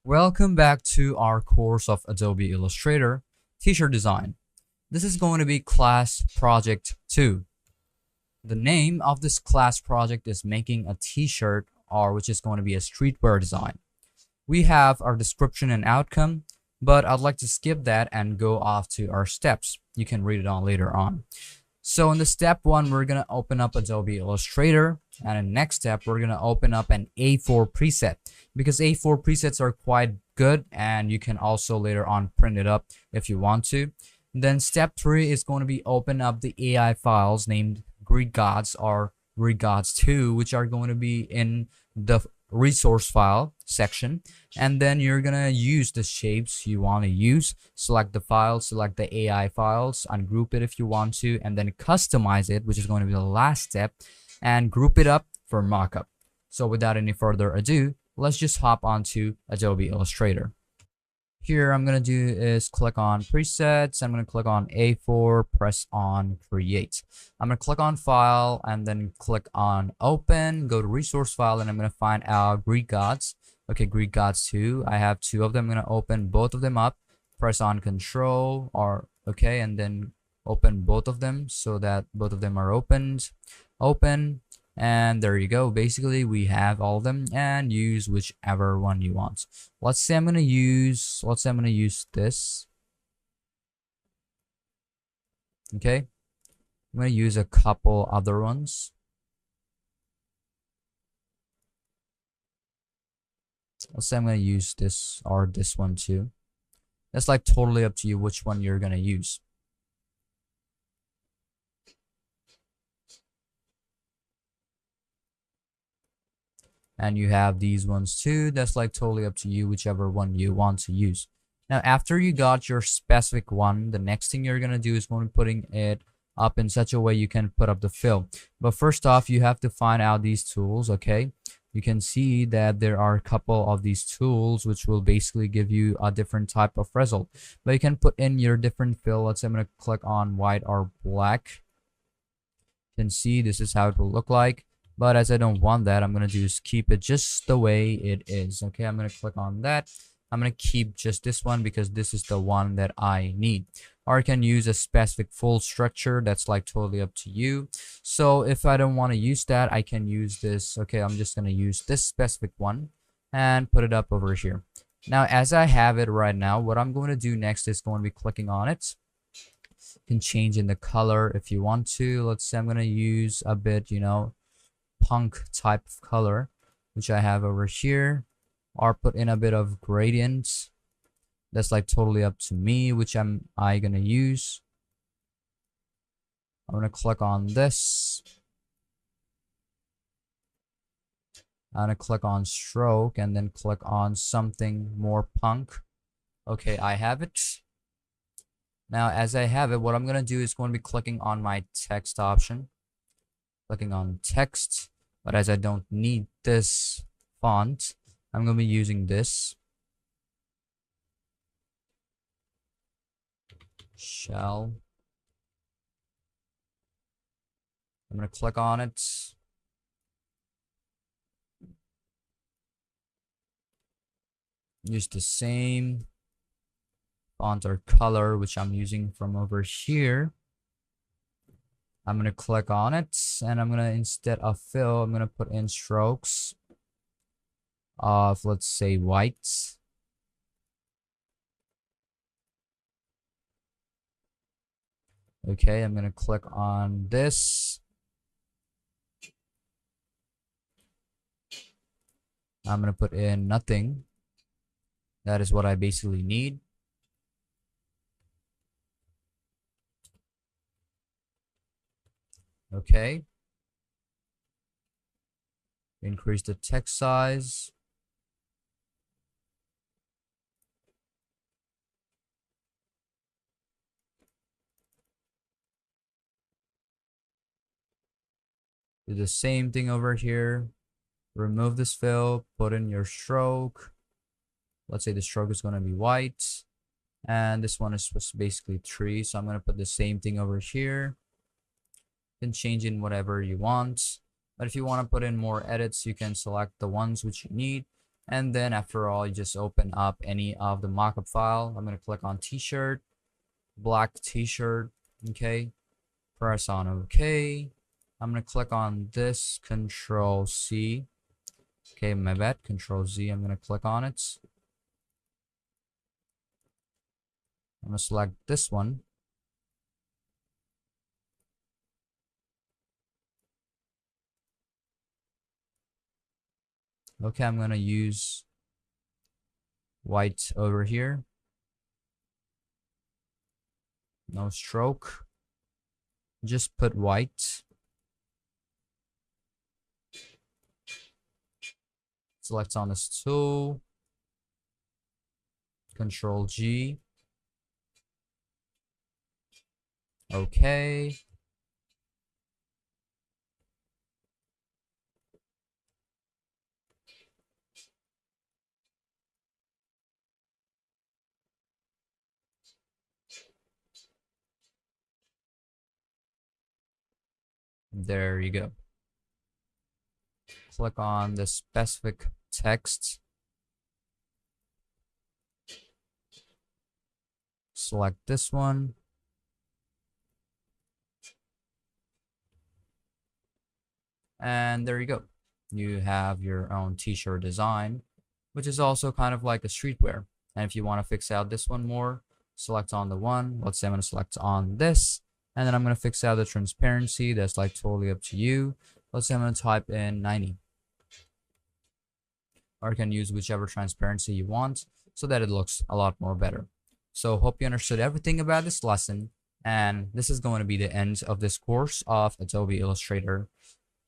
Welcome back to our course of Adobe Illustrator T-shirt design. This is going to be class project 2. The name of this class project is making a t-shirt, or which is going to be a streetwear design. We have our description and outcome, but I'd like to skip that and go off to our steps. You can read it on later on. So in the step 1, we're going to open up Adobe Illustrator, and in the next step, we're going to open up an A4 preset, because A4 presets are quite good and you can also later on print it up if you want to. Then step 3 is going to be open up the AI files named Greek Gods or Greek Gods 2, which are going to be in the resource file section, and then you're gonna use the shapes you want to use. Select the file, select the AI files, ungroup it if you want to, and then customize it, which is going to be the last step, and group it up for mockup. So without any further ado, let's just hop onto Adobe Illustrator. Here I'm going to do is click on presets. I'm going to click on A4, press on create. I'm going to click on file and then click on open, go to resource file, and I'm going to find our Greek Gods. Okay, Greek Gods 2. I have 2 of them. I'm going to open both of them up, press on control or okay, and then open both of them so that both of them are opened. Open. And there you go. Basically, we have all of them, and use whichever one you want. Let's say I'm gonna use this. Okay, I'm gonna use a couple other ones. Let's say I'm gonna use this or this one too. That's like totally up to you which one you're gonna use. And you have these ones too. That's like totally up to you, whichever one you want to use. Now after you got your specific one, the next thing you're gonna do is going to putting it up in such a way you can put up the fill. But first off, you have to find out these tools. Okay, you can see that there are a couple of these tools which will basically give you a different type of result, but you can put in your different fill. Let's say I'm going to click on white or black. You can see this is how it will look like. But as I don't want that, I'm going to just keep it just the way it is. Okay, I'm going to click on that. I'm going to keep just this one because this is the one that I need. Or I can use a specific full structure. That's like totally up to you. So if I don't want to use that, I can use this. Okay, I'm just going to use this specific one and put it up over here. Now, as I have it right now, what I'm going to do next is going to be clicking on it. You can change in the color if you want to. Let's say I'm going to use a bit, punk type of color, which I have over here, or put in a bit of gradient. That's like totally up to me, which I gonna use. I'm gonna click on this. I'm gonna click on stroke and then click on something more punk. Okay, I have it. Now as I have it, what I'm gonna do is going to be clicking on my text option, clicking on text. But as I don't need this font, I'm going to be using this. Shell. I'm going to click on it. Use the same font or color, which I'm using from over here. I'm going to click on it, and I'm going to, instead of fill, I'm going to put in strokes of, let's say, white. Okay, I'm going to click on this. I'm going to put in nothing. That is what I basically need. Okay. Increase the text size. Do the same thing over here. Remove this fill, put in your stroke. Let's say the stroke is going to be white. And this one is basically 3. So I'm going to put the same thing over here. You can change in whatever you want. But if you want to put in more edits, you can select the ones which you need. And then after all, you just open up any of the mockup file. I'm going to click on t-shirt, black t-shirt. Okay, press on OK. I'm going to click on this, Control C. Okay, my bad, Control Z. I'm going to click on it. I'm going to select this one. Okay, I'm going to use white over here. No stroke. Just put white. Select on this tool. Control G. Okay. There you go. Click on the specific text. Select this one. And there you go. You have your own t-shirt design, which is also kind of like a streetwear. And if you want to fix out this one more, select on the one. Let's say I'm going to select on this. And then I'm going to fix out the transparency. That's like totally up to you. Let's say I'm going to type in 90. Or you can use whichever transparency you want so that it looks a lot more better. So hope you understood everything about this lesson. And this is going to be the end of this course of Adobe Illustrator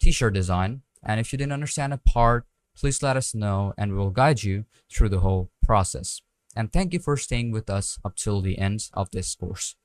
t-shirt design. And if you didn't understand a part, please let us know and we'll guide you through the whole process. And thank you for staying with us up till the end of this course.